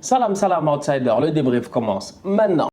Salam, salam, outsider. Le débrief commence maintenant.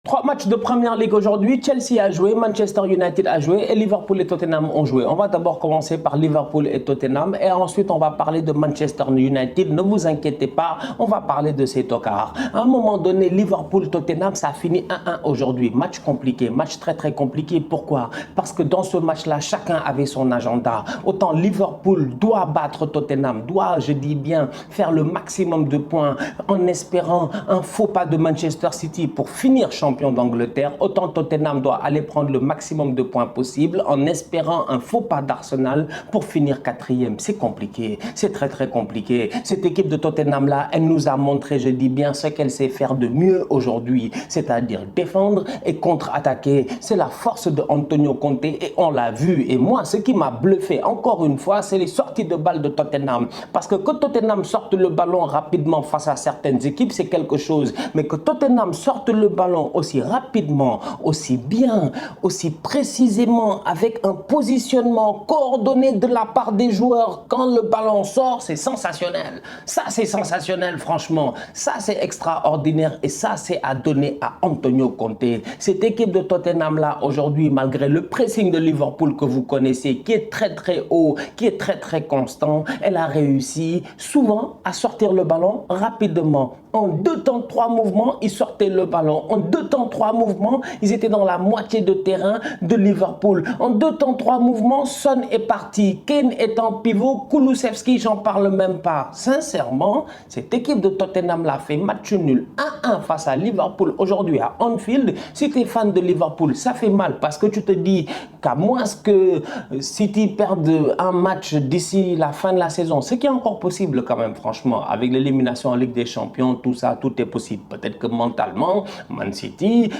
3 matchs de première ligue aujourd'hui. Chelsea a joué, Manchester United a joué et Liverpool et Tottenham ont joué. On va d'abord commencer par Liverpool et Tottenham et ensuite on va parler de Manchester United. Ne vous inquiétez pas, on va parler de ces tocards. À un moment donné, Liverpool-Tottenham, ça a fini 1-1 aujourd'hui. Match compliqué, match très compliqué. Pourquoi? Parce que dans ce match-là, chacun avait son agenda. Autant Liverpool doit battre Tottenham, doit, je dis bien, faire le maximum de points en espérant un faux pas de Manchester City pour finir champion d'Angleterre, autant Tottenham doit aller prendre le maximum de points possible en espérant un faux pas d'Arsenal pour finir 4e. C'est compliqué, c'est très compliqué. Cette équipe de Tottenham là, elle nous a montré, je dis bien, ce qu'elle sait faire de mieux aujourd'hui, c'est-à-dire défendre et contre-attaquer. C'est la force de Antonio Conte et on l'a vu. Et moi, ce qui m'a bluffé encore une fois, c'est les sorties de balles de Tottenham. Parce que Tottenham sorte le ballon rapidement face à certaines équipes, c'est quelque chose. Mais que Tottenham sorte le ballon aussi rapidement, aussi bien, aussi précisément, avec un positionnement coordonné de la part des joueurs quand le ballon sort, c'est sensationnel. Ça, c'est sensationnel, franchement. Ça, c'est extraordinaire et ça, c'est à donner à Antonio Conte. Cette équipe de Tottenham-là, aujourd'hui, malgré le pressing de Liverpool que vous connaissez, qui est très haut, qui est très constant, elle a réussi souvent à sortir le ballon rapidement. En 2 temps, 3 mouvements, ils sortaient le ballon. En 2 temps, 3 mouvements, ils étaient dans la moitié de terrain de Liverpool. En 2 temps, 3 mouvements, Son est parti. Kane est en pivot. Kulusevski, j'en parle même pas. Sincèrement, cette équipe de Tottenham l'a fait match nul 1-1 face à Liverpool aujourd'hui à Anfield. Si tu es fan de Liverpool, ça fait mal parce que tu te dis qu'à moins que City perde un match d'ici la fin de la saison, ce qui est encore possible quand même, franchement, avec l'élimination en Ligue des Champions, tout ça, tout est possible. Peut-être que mentalement, Man City,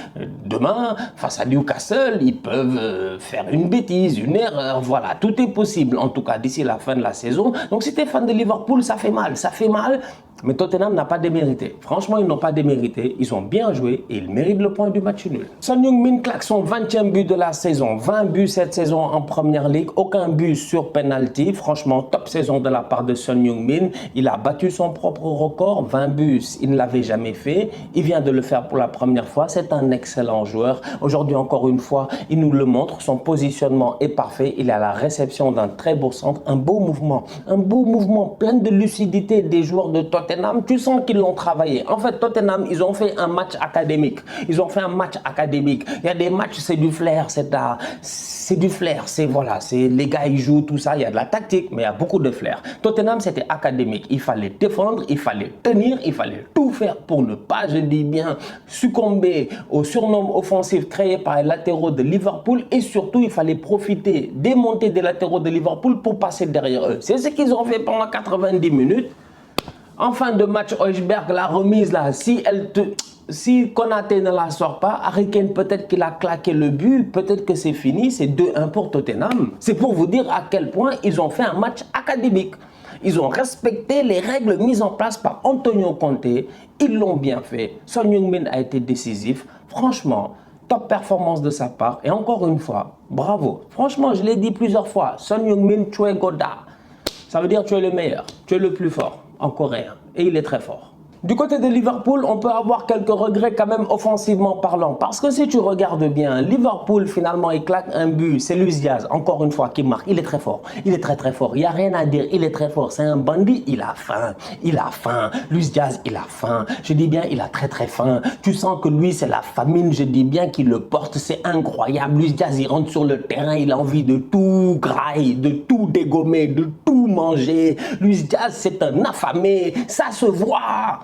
demain, face à Newcastle, ils peuvent faire une bêtise, une erreur. Voilà, tout est possible, en tout cas, d'ici la fin de la saison. Donc, si tu es fan de Liverpool, ça fait mal. Ça fait mal. Mais Tottenham n'a pas démérité. Franchement, ils n'ont pas démérité. Ils ont bien joué et ils méritent le point du match nul. Son Heung-min claque son 20e but de la saison. 20 buts cette saison en Première Ligue. Aucun but sur penalty. Franchement, top saison de la part de Son Heung-min. Il a battu son propre record. 20 buts, il ne l'avait jamais fait. Il vient de le faire pour la première fois. C'est un excellent joueur. Aujourd'hui, encore une fois, il nous le montre. Son positionnement est parfait. Il est à la réception d'un très beau centre. Un beau mouvement. Un beau mouvement plein de lucidité des joueurs de Tottenham. Tu sens qu'ils l'ont travaillé. En fait, Tottenham, ils ont fait un match académique. Ils ont fait un match académique. Il y a des matchs, c'est du flair, c'est du flair. C'est voilà, c'est les gars, ils jouent tout ça. Il y a de la tactique, mais il y a beaucoup de flair. Tottenham, c'était académique. Il fallait défendre, il fallait tenir, il fallait tout faire pour ne pas, je dis bien, succomber au surnom offensif créé par les latéraux de Liverpool. Et surtout, il fallait profiter des montées des latéraux de Liverpool pour passer derrière eux. C'est ce qu'ils ont fait pendant 90 minutes. En fin de match, Højbjerg, la remise là, si Konaté ne la sort pas, Harry Kane peut-être qu'il a claqué le but, peut-être que c'est fini, c'est 2-1 pour Tottenham. C'est pour vous dire à quel point ils ont fait un match académique. Ils ont respecté les règles mises en place par Antonio Conte. Ils l'ont bien fait. Son Heung-min a été décisif. Franchement, top performance de sa part. Et encore une fois, bravo. Franchement, je l'ai dit plusieurs fois. Son Heung-min, tu es Goda. Ça veut dire tu es le meilleur, tu es le plus fort en coréen et il est très fort. Du côté de Liverpool, on peut avoir quelques regrets quand même offensivement parlant. Parce que si tu regardes bien, Liverpool finalement il claque un but. C'est Luis Diaz, encore une fois, qui marque. Il est très fort. Il est très fort. Il n'y a rien à dire. Il est très fort. C'est un bandit. Il a faim. Il a faim. Luis Diaz, il a faim. Je dis bien, il a très faim. Tu sens que lui, c'est la famine. Je dis bien qu'il le porte. C'est incroyable. Luis Diaz, il rentre sur le terrain. Il a envie de tout grailler, de tout dégommer, de tout manger. Luis Diaz, c'est un affamé. Ça se voit.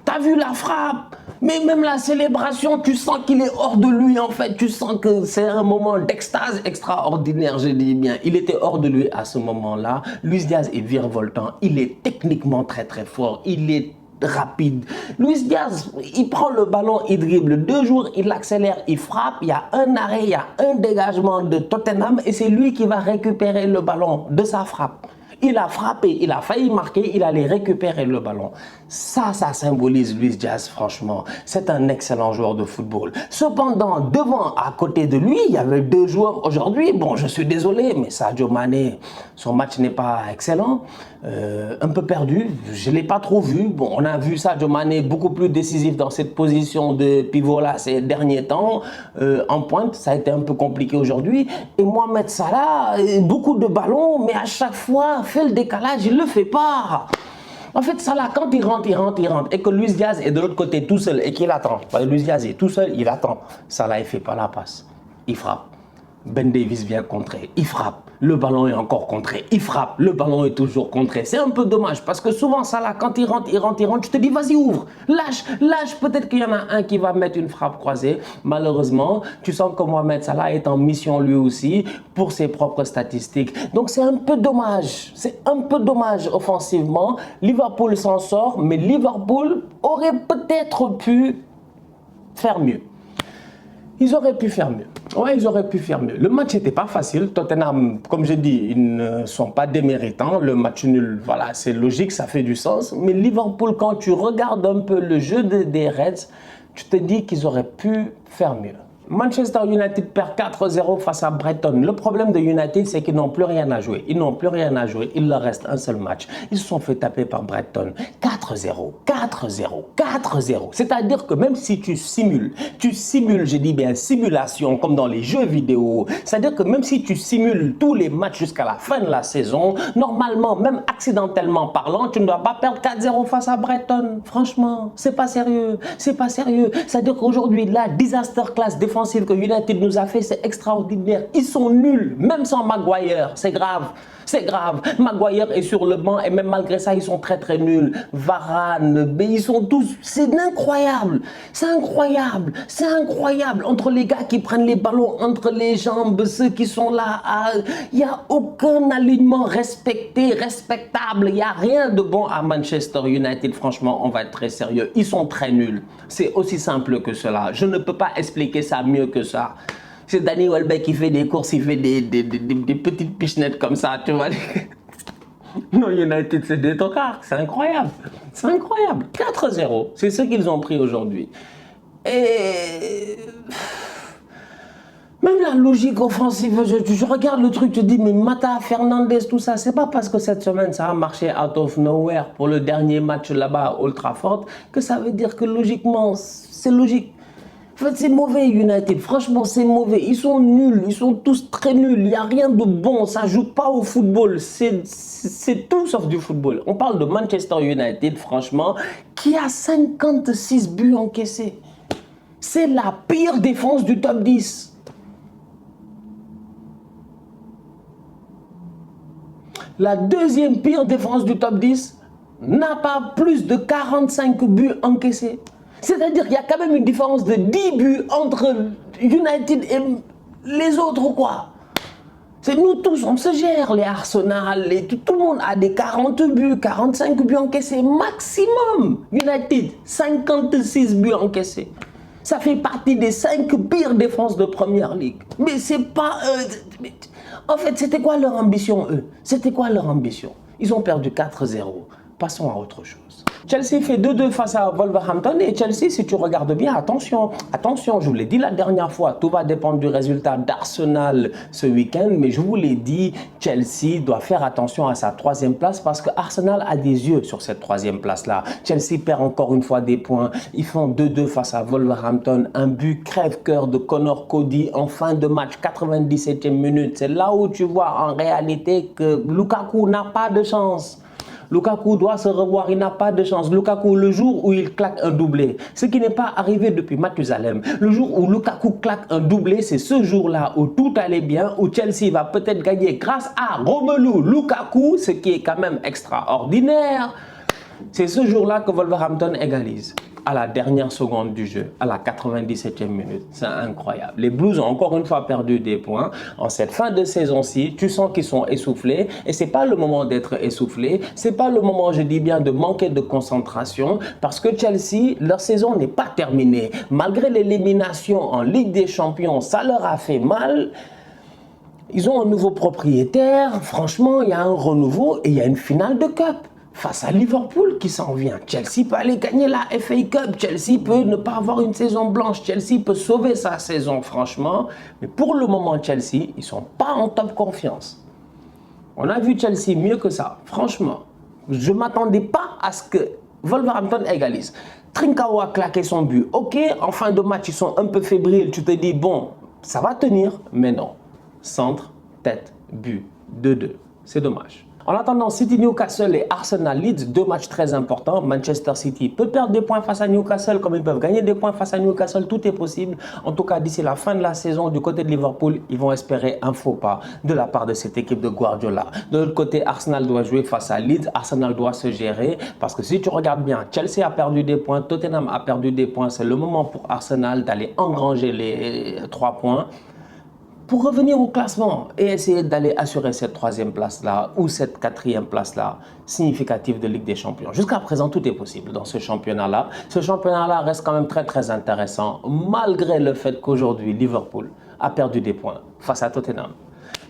T'as vu la frappe? Mais même la célébration, tu sens qu'il est hors de lui en fait. Tu sens que c'est un moment d'extase extraordinaire, je dis bien. Il était hors de lui à ce moment-là. Luis Diaz est virevoltant. Il est techniquement très fort. Il est rapide. Luis Diaz, il prend le ballon, il dribble. 2 jours, il accélère, il frappe. Il y a un arrêt, il y a un dégagement de Tottenham et c'est lui qui va récupérer le ballon de sa frappe. Il a frappé, il a failli marquer, il allait récupérer le ballon. Ça symbolise Luis Diaz, franchement. C'est un excellent joueur de football. Cependant, devant, à côté de lui, il y avait 2 joueurs aujourd'hui. Bon, je suis désolé, mais Sadio Mané, son match n'est pas excellent. un peu perdu. Je ne l'ai pas trop vu. Bon, on a vu Sadio Mané beaucoup plus décisif dans cette position de pivot-là ces derniers temps. En pointe, ça a été un peu compliqué aujourd'hui. Et Mohamed Salah, beaucoup de ballons, mais à chaque fois, fait le décalage, il ne le fait pas. En fait, Salah, quand il rentre, et que Luis Diaz est de l'autre côté tout seul et qu'il attend. Luis Diaz est tout seul, il attend. Salah, il ne fait pas la passe. Il frappe. Ben Davis vient contrer, il frappe, le ballon est encore contré, il frappe, le ballon est toujours contré. C'est un peu dommage parce que souvent ça là, quand il rentre, tu te dis vas-y ouvre, lâche, peut-être qu'il y en a un qui va mettre une frappe croisée. Malheureusement, tu sens que Mohamed Salah est en mission lui aussi pour ses propres statistiques. Donc c'est un peu dommage, offensivement. Liverpool s'en sort, mais Liverpool aurait peut-être pu faire mieux. Ils auraient pu faire mieux. Ouais, ils auraient pu faire mieux. Le match n'était pas facile. Tottenham, comme je dis, ils ne sont pas déméritants. Le match nul, voilà, c'est logique, ça fait du sens. Mais Liverpool, quand tu regardes un peu le jeu des Reds, tu te dis qu'ils auraient pu faire mieux. Manchester United perd 4-0 face à Brighton. Le problème de United, c'est qu'ils n'ont plus rien à jouer. Il leur reste un seul match. Ils se sont fait taper par Brighton. 4-0. C'est-à-dire que même si tu simules, je dis bien simulation, comme dans les jeux vidéo, c'est-à-dire que même si tu simules tous les matchs jusqu'à la fin de la saison, normalement, même accidentellement parlant, tu ne dois pas perdre 4-0 face à Brighton. Franchement, c'est pas sérieux. C'est-à-dire qu'aujourd'hui, la disaster class défensive que United nous a fait, c'est extraordinaire. Ils sont nuls, même sans Maguire. C'est grave. Maguire est sur le banc et même malgré ça, ils sont très nuls. Varane, ils sont tous... C'est incroyable. Entre les gars qui prennent les ballons entre les jambes, ceux qui sont là, il n'y a aucun alignement respectable. Il n'y a rien de bon à Manchester United. Franchement, on va être très sérieux. Ils sont très nuls. C'est aussi simple que cela. Je ne peux pas expliquer ça mieux que ça. C'est Danny Welbeck qui fait des courses, il fait des petites pichenettes comme ça, tu vois. Non, United, c'est des tocards. C'est incroyable. 4-0, c'est ce qu'ils ont pris aujourd'hui. Et... même la logique offensive, je regarde le truc, je dis, mais Mata, Fernandez, tout ça, c'est pas parce que cette semaine, ça a marché out of nowhere pour le dernier match là-bas à Old Trafford que ça veut dire que logiquement, c'est logique. En fait, c'est mauvais United, franchement c'est mauvais, ils sont nuls, ils sont tous très nuls, il n'y a rien de bon, ça joue pas au football, c'est tout sauf du football. On parle de Manchester United, franchement, qui a 56 buts encaissés. C'est la pire défense du top 10. La deuxième pire défense du top 10 n'a pas plus de 45 buts encaissés. C'est-à-dire qu'il y a quand même une différence de 10 buts entre United et les autres, quoi. C'est nous tous, on se gère, les Arsenal, tout le monde a des 40 buts, 45 buts encaissés maximum. United, 56 buts encaissés. Ça fait partie des 5 pires défenses de Première Ligue. Mais c'est pas... en fait, c'était quoi leur ambition, eux? Ils ont perdu 4-0. Passons à autre chose. Chelsea fait 2-2 face à Wolverhampton et Chelsea, si tu regardes bien, attention, je vous l'ai dit la dernière fois, tout va dépendre du résultat d'Arsenal ce week-end, mais je vous l'ai dit, Chelsea doit faire attention à sa 3e place parce que Arsenal a des yeux sur cette 3e place-là. Chelsea perd encore une fois des points, ils font 2-2 face à Wolverhampton, un but crève-cœur de Connor Cody en fin de match, 97e minute. C'est là où tu vois en réalité que Lukaku n'a pas de chance. Lukaku doit se revoir, il n'a pas de chance. Lukaku, le jour où il claque un doublé, ce qui n'est pas arrivé depuis Mathusalem, le jour où Lukaku claque un doublé, c'est ce jour-là où tout allait bien, où Chelsea va peut-être gagner grâce à Romelu Lukaku, ce qui est quand même extraordinaire. C'est ce jour-là que Wolverhampton égalise. À la dernière seconde du jeu, à la 97e minute. C'est incroyable. Les Blues ont encore une fois perdu des points. En cette fin de saison-ci, tu sens qu'ils sont essoufflés. Et ce n'est pas le moment d'être essoufflé. Ce n'est pas le moment, je dis bien, de manquer de concentration. Parce que Chelsea, leur saison n'est pas terminée. Malgré l'élimination en Ligue des Champions, ça leur a fait mal. Ils ont un nouveau propriétaire. Franchement, il y a un renouveau et il y a une finale de Cup. Face à Liverpool qui s'en vient. Chelsea peut aller gagner la FA Cup. Chelsea peut ne pas avoir une saison blanche. Chelsea peut sauver sa saison, franchement. Mais pour le moment, Chelsea, ils ne sont pas en top confiance. On a vu Chelsea mieux que ça, franchement. Je ne m'attendais pas à ce que Wolverhampton égalise. Trincao a claqué son but. Ok, en fin de match, ils sont un peu fébriles. Tu te dis, bon, ça va tenir. Mais non. Centre, tête, but, 2-2. C'est dommage. En attendant, City Newcastle et Arsenal Leeds, 2 matchs très importants. Manchester City peut perdre des points face à Newcastle, comme ils peuvent gagner des points face à Newcastle. Tout est possible. En tout cas, d'ici la fin de la saison, du côté de Liverpool, ils vont espérer un faux pas de la part de cette équipe de Guardiola. De l'autre côté, Arsenal doit jouer face à Leeds. Arsenal doit se gérer parce que si tu regardes bien, Chelsea a perdu des points, Tottenham a perdu des points. C'est le moment pour Arsenal d'aller engranger les 3 points pour revenir au classement et essayer d'aller assurer cette 3e place-là ou cette 4e place-là significative de Ligue des Champions. Jusqu'à présent, tout est possible dans ce championnat-là. Ce championnat-là reste quand même très intéressant, malgré le fait qu'aujourd'hui, Liverpool a perdu des points face à Tottenham.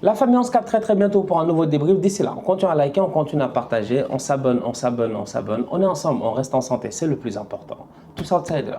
La famille, on se capte très bientôt pour un nouveau débrief. D'ici là, on continue à liker, on continue à partager, on s'abonne. On est ensemble, on reste en santé, c'est le plus important. Tous outsiders.